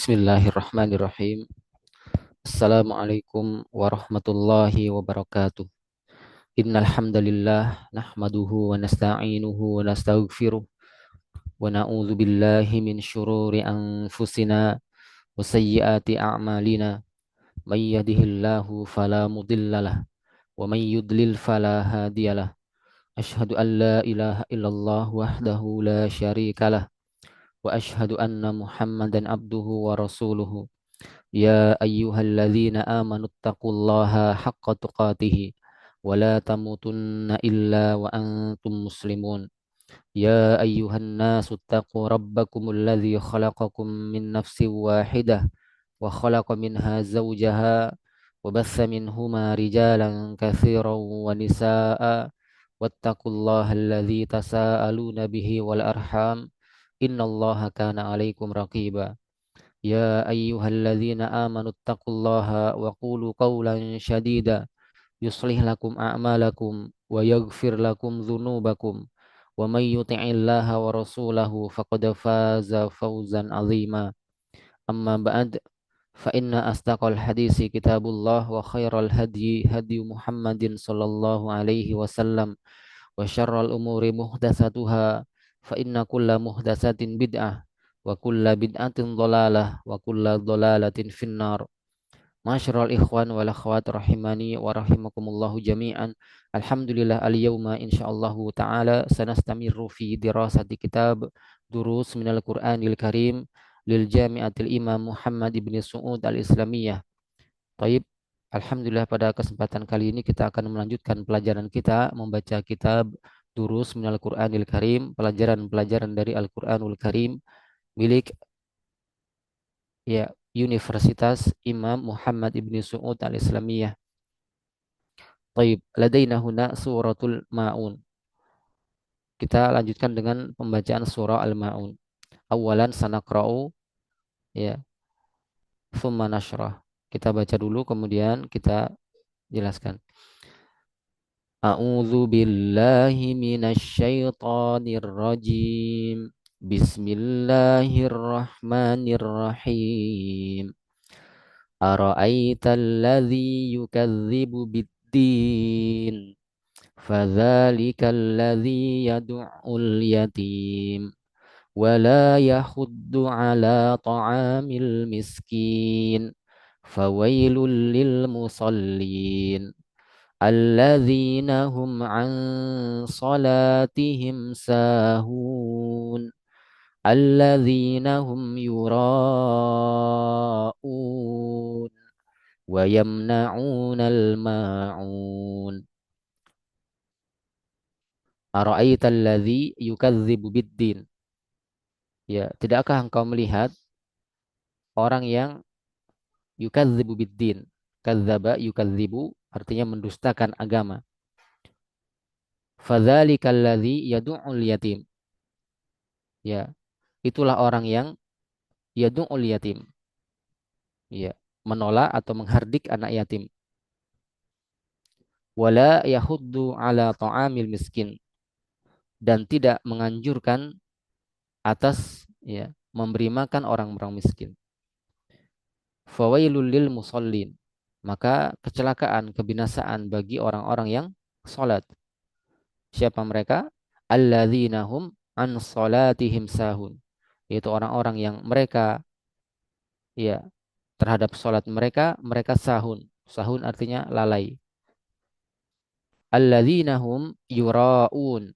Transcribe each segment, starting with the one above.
Bismillahirrahmanirrahim. Assalamualaikum warahmatullahi wabarakatuh. Innal hamdalillah nahmaduhu wa nasta'inuhu wa nastaghfiruh wa na'udzu billahi min syururi anfusina wa sayyiati a'malina. May yahdihillahu fala mudhillalah wa may yudlil fala hadiyalah. Asyhadu an la ilaha illallah wahdahu la syarikalah wa asyhadu anna Muhammadan abduhu wa rasuluhu. يا أيها الذين آمنوا اتقوا الله حق تقاته ولا تموتن إلا وأنتم مسلمون يا أيها الناس اتقوا ربكم الذي خلقكم من نفس واحدة وخلق منها زوجها وبث منهما رجالا كثيرا ونساء واتقوا الله الذي تساءلون به والأرحام إن الله كان عليكم رقيبا يا أيها الذين آمنوا اتقوا الله وقولوا قولا شديدا يصلح لكم أعمالكم ويغفر لكم ذنوبكم ومن يطع الله ورسوله فقد فاز فوزا عظيما أما بعد فإن أصدق الحديث كتاب الله وخير الهدي هدي محمد صلى الله عليه وسلم وشر الأمور محدثاتها فإن كل محدثة بدعة وكل بدعة ضلالة وكل ضلالة في النار. Masyiral ikhwan wal akhwat rahimani wa rahimakumullahu jami'an. Alhamdulillah al-yawma insyaallahu ta'ala sanastamirru fi dirasati kitab Durus minal Qur'anil Karim lil Jami'atil Imam Muhammad ibn Su'ud al-Islamiyah. Taib, alhamdulillah pada kesempatan kali ini kita akan melanjutkan pelajaran kita membaca kitab Durus minal Qur'anil Karim, pelajaran-pelajaran dari Al-Qur'anul Karim milik ya Universitas Imam Muhammad ibn Su'ud al-Islamiyah. Taib, ladaina huna suratul Ma'un. Kita lanjutkan dengan pembacaan surah Al-Ma'un. Awalan sanakra'u ya, thumma nashrah. Kita baca dulu kemudian kita jelaskan. A'udzu billahi minasy syaithanir rajim. Bismillahirrahmanirrahim. Ara'aital ladzi yukadzibu bid-din. Fadzalikal ladzi yad'ul yatim wa la yahuddu ala ta'amil miskin. Fawailul lil musallin. Alladzina hum an salatihim sahun. Alladzina hum yura'un wa yamna'unal ma'un. Ara'aital ladzi yukadzibu biddin. Ya, tidakkah engkau melihat orang yang yukadzibu biddin? Kadzdzaba yukadzibu artinya mendustakan agama. Fadzalikal ladzi yad'ul yatim. Ya, itulah orang yang yad'ul yatim. Ya, menolak atau menghardik anak yatim. Wala yahuddu ala ta'amil miskin, dan tidak menganjurkan atas ya memberi makan orang-orang miskin. Fawailul lil musallin, maka kecelakaan, kebinasaan bagi orang-orang yang salat. Siapa mereka? Alladzina hum an salatihim sahun, yaitu orang-orang yang mereka ya terhadap salat mereka sahun. Sahun artinya lalai. Alladzina hum yuraun,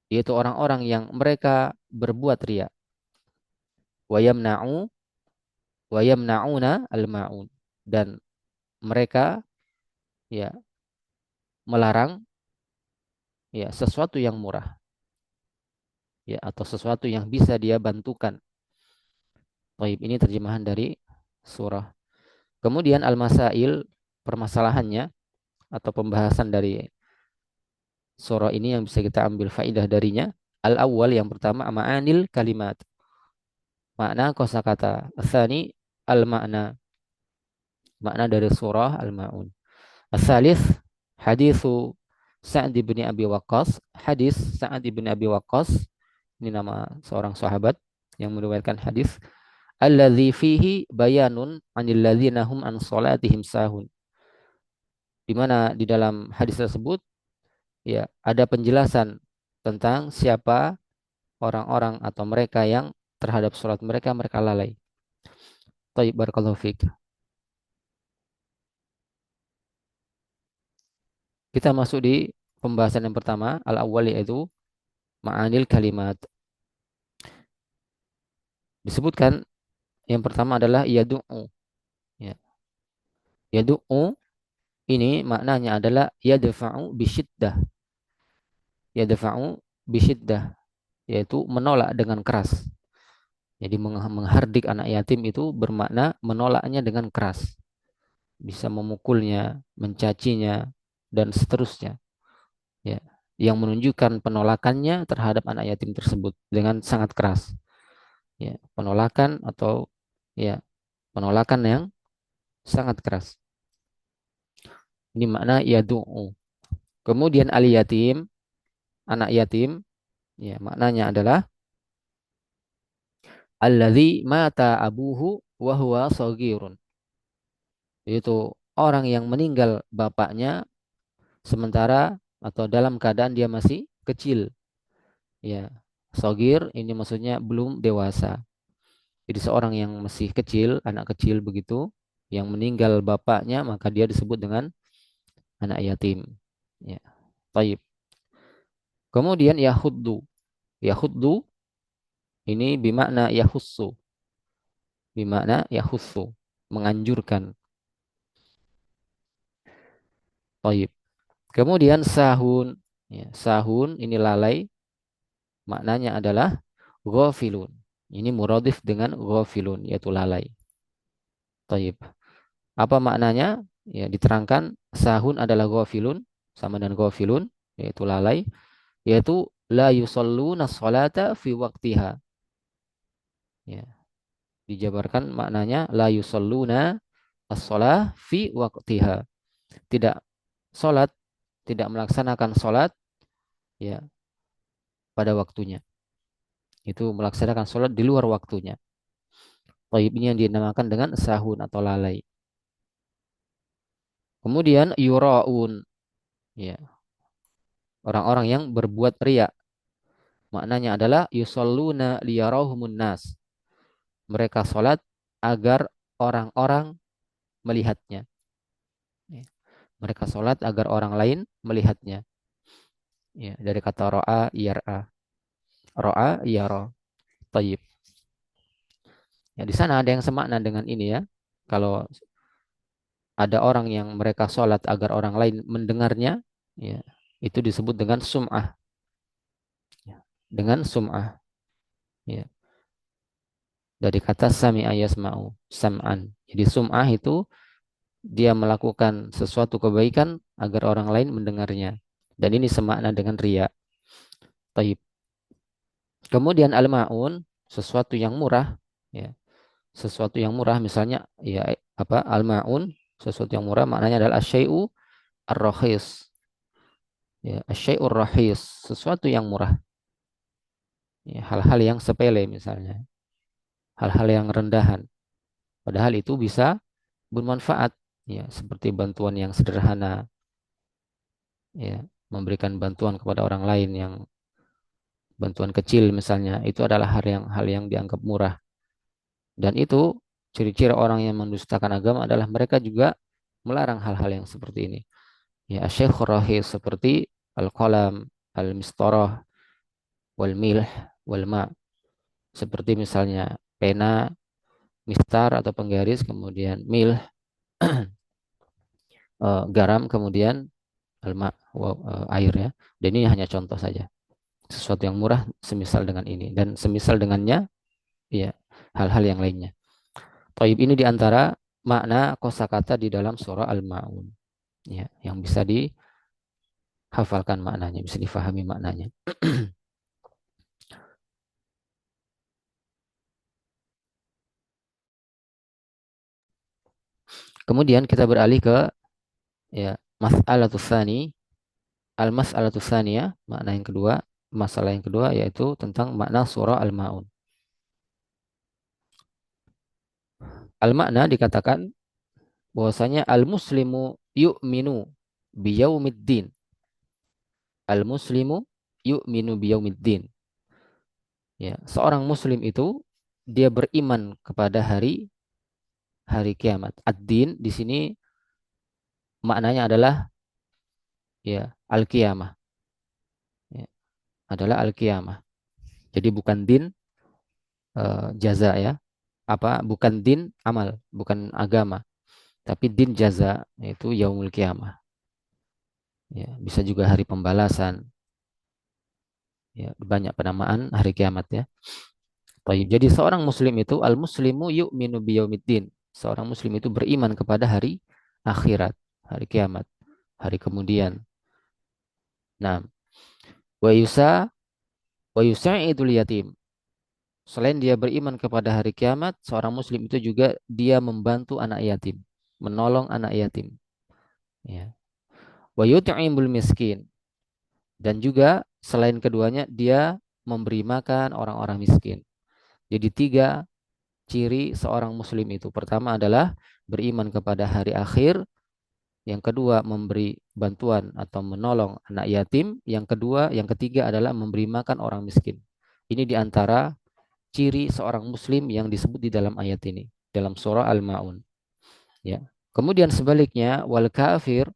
yaitu orang-orang yang mereka berbuat riya. Wa yamna'una al-ma'un, dan mereka ya melarang ya sesuatu yang murah ya atau sesuatu yang bisa dia bantukan. Baik, ini terjemahan dari surah. Kemudian al-masail, permasalahannya atau pembahasan dari surah ini yang bisa kita ambil faidah darinya. Al-awwal, yang pertama, ma'anil kalimat, makna kosakata. Tsani al-makna, makna dari surah Al-Ma'un. Ats-tsalits haditsu Sa'd bin Abi Waqqas, hadis Sa'd bin Abi Waqqas, ini nama seorang sahabat yang meriwayatkan hadis. alladzi fihi bayanun 'anil ladzina hum an salatihim sahun. Di mana di dalam hadis tersebut ya ada penjelasan tentang siapa orang-orang atau mereka yang terhadap sholat mereka mereka lalai. Thayyib barakallahu fiik. Kita masuk di pembahasan yang pertama, al-awwal yaitu ma'anil kalimat. Disebutkan yang pertama adalah yadu'u. Ya. Yadu'u ini maknanya adalah yadfa'u bisyiddah. Yadfa'u bisyiddah yaitu menolak dengan keras. Jadi menghardik anak yatim itu bermakna menolaknya dengan keras. Bisa memukulnya, mencacinya, dan seterusnya. Ya. Yang menunjukkan penolakannya terhadap anak yatim tersebut dengan sangat keras. Ya. Penolakan atau ya penolakan yang sangat keras. Ini makna yadu'u. Kemudian al yatim, anak yatim, ya maknanya adalah alladzi mata abuhu wa huwa shaghirun. Yaitu orang yang meninggal bapaknya sementara atau dalam keadaan dia masih kecil. Ya, shaghir ini maksudnya belum dewasa. Jadi seorang yang masih kecil, anak kecil begitu, yang meninggal bapaknya maka dia disebut dengan anak yatim. Ya, taib. Kemudian yahuddu. Yahuddu ini bimakna yahussu. Bimakna yahussu, menganjurkan. Taib. Kemudian sahun. Ya, sahun ini lalai. Maknanya adalah ghafilun. Ini muradif dengan ghafilun, yaitu lalai. Taib. Apa maknanya? Ya, diterangkan sahun adalah ghafilun, sama dengan ghafilun, yaitu lalai, yaitu la yusalluna sholata fi waktiha. Ya, dijabarkan maknanya la yusalluna as-sholah fi waktiha. Tidak sholat, tidak melaksanakan sholat ya pada waktunya. Itu melaksanakan sholat di luar waktunya. Taib ini yang dinamakan dengan sahun atau lalai. Kemudian yuraun, ya, orang-orang yang berbuat riya. Maknanya adalah yusalluna liyarahumun nas. Mereka sholat agar orang-orang melihatnya. Ya. Mereka sholat agar orang lain melihatnya. Ya, dari kata ro'a yar'a. Ro'a yara. Taib. Ya, di sana ada yang semakna dengan ini ya. Kalau ada orang yang mereka sholat agar orang lain mendengarnya, ya, itu disebut dengan sum'ah. Ya, dengan sum'ah. Ya, dari kata sami'a yasma'u, sam'an. Jadi sum'ah itu dia melakukan sesuatu kebaikan agar orang lain mendengarnya. Dan ini semakna dengan riya. Taib. Kemudian al-ma'un, sesuatu yang murah, ya. Sesuatu yang murah misalnya ya apa al-ma'un, sesuatu yang murah maknanya adalah asyai'u ar-rakhis. Ya, asyai'ur rahis, sesuatu yang murah. Ya, hal-hal yang sepele misalnya, hal-hal yang rendahan. Padahal itu bisa bermanfaat, ya, seperti bantuan yang sederhana, ya, memberikan bantuan kepada orang lain yang bantuan kecil misalnya, itu adalah hal yang dianggap murah. Dan itu ciri-ciri orang yang mendustakan agama adalah mereka juga melarang hal-hal yang seperti ini. Ya, asy-syaikhur rahis seperti al-qalam, al-mistarah, wal milh, wal ma. Seperti misalnya pena, mistar atau penggaris, kemudian milh, garam, kemudian alma, air ya. Dan ini hanya contoh saja. Sesuatu yang murah semisal dengan ini dan semisal dengannya ya hal-hal yang lainnya. Taib ini diantara makna kosakata di dalam surah Al-Ma'un ya, yang bisa dihafalkan maknanya, bisa difahami maknanya. Kemudian kita beralih ke ya mas'alatus tsani, al-mas'alatus tsaniyah, makna yang kedua, masalah yang kedua yaitu tentang makna surah Al-Ma'un. Al-makna dikatakan bahwasanya al-muslimu yu'minu biyaumiddin. Al-muslimu yu'minu biyaumiddin. Ya, seorang muslim itu dia beriman kepada hari hari kiamat. Ad-din di sini maknanya adalah ya al-qiyamah. Ya, adalah al-qiyamah. Jadi bukan din jaza ya. Apa bukan din amal, bukan agama, tapi din jaza yaitu yaumul qiyamah. Ya, bisa juga hari pembalasan. Ya, banyak penamaan hari kiamat ya. Baik, jadi seorang muslim itu al-muslimu yu'minu biyaumiddin. Seorang muslim itu beriman kepada hari akhirat, hari kiamat, hari kemudian. Nah, wa yusa wa yusa'idul yatim. Selain dia beriman kepada hari kiamat, seorang muslim itu juga dia membantu anak yatim, menolong anak yatim. Ya. Wa yut'imul miskin. Dan juga selain keduanya dia memberi makan orang-orang miskin. Jadi tiga ciri seorang muslim itu. Pertama adalah beriman kepada hari akhir. Yang kedua memberi bantuan atau menolong anak yatim. Yang kedua, yang ketiga adalah memberi makan orang miskin. Ini diantara ciri seorang muslim yang disebut di dalam ayat ini. Dalam surah Al-Ma'un. Ya. Kemudian sebaliknya, wal kafir,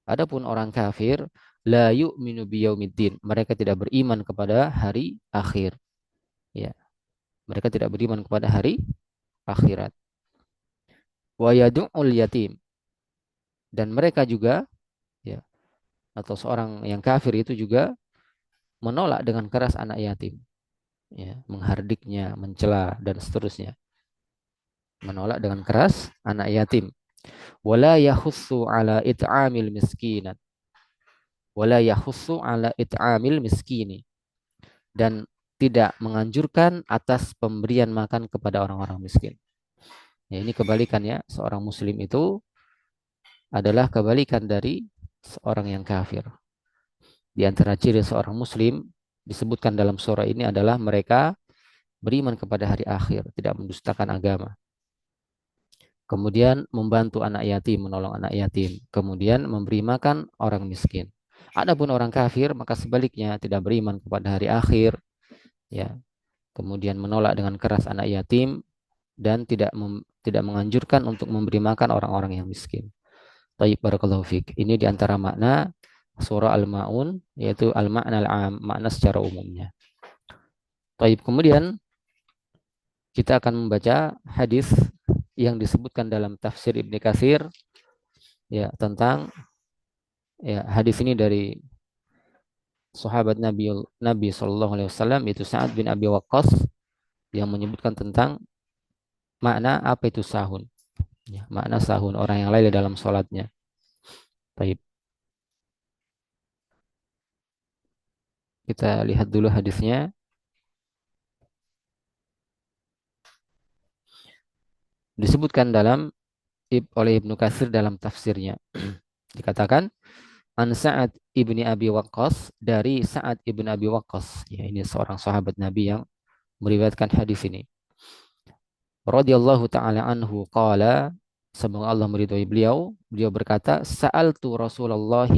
adapun orang kafir, la yu'minu biyaumiddin. Mereka tidak beriman kepada hari akhir. Ya. Mereka tidak beriman kepada hari akhirat. Wa yadu'ul yatim. Dan mereka juga ya atau seorang yang kafir itu juga menolak dengan keras anak yatim, ya, menghardiknya, mencela dan seterusnya. Menolak dengan keras anak yatim. Wala yahussu ala it'amil miskinat. Wala yahussu ala it'amil miskini. Dan tidak menganjurkan atas pemberian makan kepada orang-orang miskin. Ya, ini kebalikannya, seorang muslim itu adalah kebalikan dari seorang yang kafir. Di antara ciri seorang muslim disebutkan dalam surah ini adalah mereka beriman kepada hari akhir, tidak mendustakan agama. Kemudian membantu anak yatim, menolong anak yatim. Kemudian memberi makan orang miskin. Adapun orang kafir maka sebaliknya tidak beriman kepada hari akhir, ya. Kemudian menolak dengan keras anak yatim dan tidak menganjurkan untuk memberi makan orang-orang yang miskin. Tayyib barakallahu fiik. Ini diantara makna surah Al-Ma'un yaitu al-ma'na al-'am, makna secara umumnya. Tayyib, kemudian kita akan membaca hadis yang disebutkan dalam tafsir Ibnu Katsir ya tentang ya hadis ini dari sahabat Nabi Shallallahu Alaihi Wasallam yaitu Sa'ad bin Abi Waqqas yang menyebutkan tentang makna apa itu sahun, ya, makna sahun orang yang lalai dalam sholatnya. Baik, kita lihat dulu hadisnya. Disebutkan oleh Ibnu Katsir dalam tafsirnya. Dikatakan an Sa'ad ibni Abi Waqqas, dari Sa'ad ibni Abi Waqqas. Ya, ini seorang sahabat Nabi yang meriwayatkan hadis ini. Radhiyallahu taala anhu qala, semoga Allah meridhai beliau, beliau berkata, sa'altu Rasulullah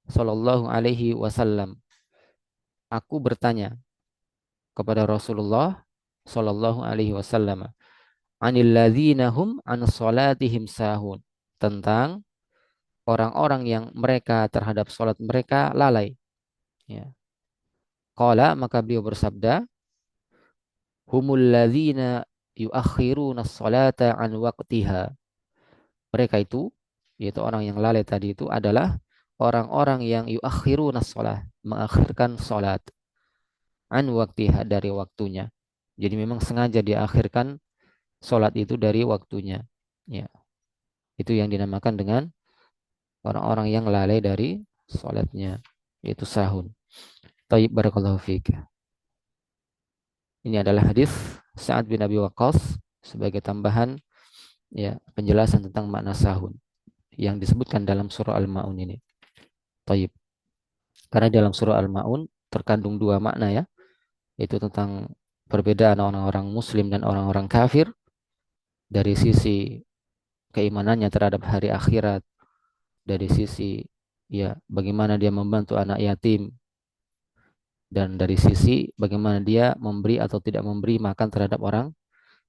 sallallahu alaihi wasallam. Aku bertanya kepada Rasulullah sallallahu alaihi wasallam, anil ladzina hum an salatihim sahun, tentang orang-orang yang mereka terhadap salat mereka lalai, ya. Qala, maka beliau bersabda, humul ladzina yuakhiruna salata an waqtiha. Mereka itu, yaitu orang yang lalai tadi itu adalah orang-orang yang yuakhiruna shalah, mengakhirkan salat, an waktiha, dari waktunya. Jadi memang sengaja diakhirkan salat itu dari waktunya. Ya, itu yang dinamakan dengan orang-orang yang lalai dari salatnya, yaitu sahun. Tayyib barakallahu fiik. Ini adalah hadis Sa'ad bin Abi Waqqas sebagai tambahan ya penjelasan tentang makna sahun yang disebutkan dalam surah Al-Ma'un ini. Tayyib. Karena dalam surah Al-Ma'un terkandung dua makna ya, yaitu tentang perbedaan orang-orang muslim dan orang-orang kafir, dari sisi keimanannya terhadap hari akhirat, dari sisi ya bagaimana dia membantu anak yatim, dan dari sisi bagaimana dia memberi atau tidak memberi makan terhadap orang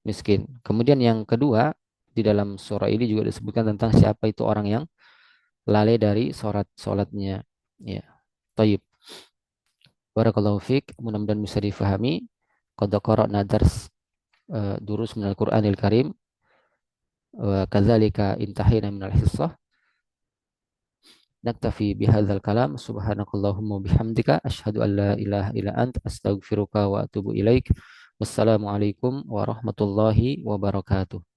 miskin. Kemudian yang kedua, di dalam surah ini juga disebutkan tentang siapa itu orang yang lalai dari sholatnya. Ya, taib. Barakallahu fiik. Mudah-mudahan bisa difahami. Qad qara'na dars durus minal Qur'anil Karim. Wa kadzalika intahina minal hissah. Naktafi bihadzal kalam. Subhanakallahumma bihamdika asyhadu an la ilaha illa ant astaghfiruka wa atubu ilaik. Wassalamualaikum warahmatullahi wabarakatuh.